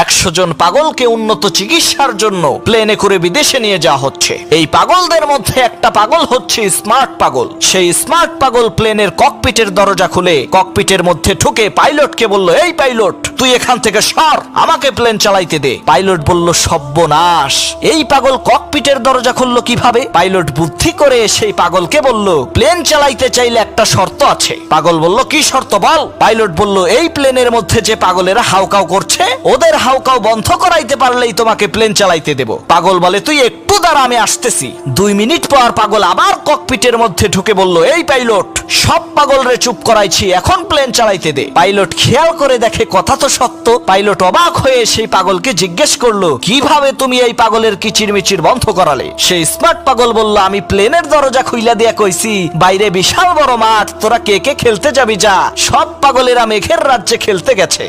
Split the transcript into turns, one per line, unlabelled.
100 জন পাগলকে উন্নত চিকিৎসার জন্য প্লেনে করে বিদেশে নিয়ে যাওয়া হচ্ছে। এই পাগলদের মধ্যে একটা পাগল হচ্ছে স্মার্ট পাগল। সেই স্মার্ট পাগল প্লেনের ককপিটের দরজা খুলে ককপিটের মধ্যে ঢুকে পাইলটকে বলল, এই পাইলট তুই এখান থেকে সর, আমাকে প্লেন চালাইতে দে। পাইলট বলল, সর্বনাশ, এই পাগল ককপিটের দরজা খুললো কিভাবে? পাইলট বুদ্ধি করে সেই পাগলকে বলল, প্লেন চালাইতে চাইলে একটা শর্ত আছে। পাগল বলল, কি শর্ত বল? পাইলট বলল, এই প্লেনের মধ্যে যে পাগলেরা হাউকাউ করছে ওদের হাউকাউ বন্ধ করাইতে পারলেই তোমাকে প্লেন চালাইতে দেব। পাগল বলে, তুই একটু দাঁড়া, আমি আসতেছি। 2 মিনিট পর পাগল আবার ককপিটের মধ্যে ঢুকে বলল, এই পাইলট সব পাগলরে চুপ করাইছি, এখন প্লেন চালাইতে দে। পাইলট খেয়াল করে দেখে কথা তো সত্য। পাইলট অবাক হয়ে সেই পাগলকে জিজ্ঞেস করলো, কিভাবে তুমি এই পাগলের কিচিরমিচির বন্ধ করালে? সেই স্মার্ট পাগল বলল, আমি প্লেনের দরজা খুইলা দিয়া কইছি বাইরে বিশাল বড় মাঠ, তোরা কে কে খেলতে যাবি যা। সব পাগলেরা মেঘের রাজ্যে খেলতে গেছে।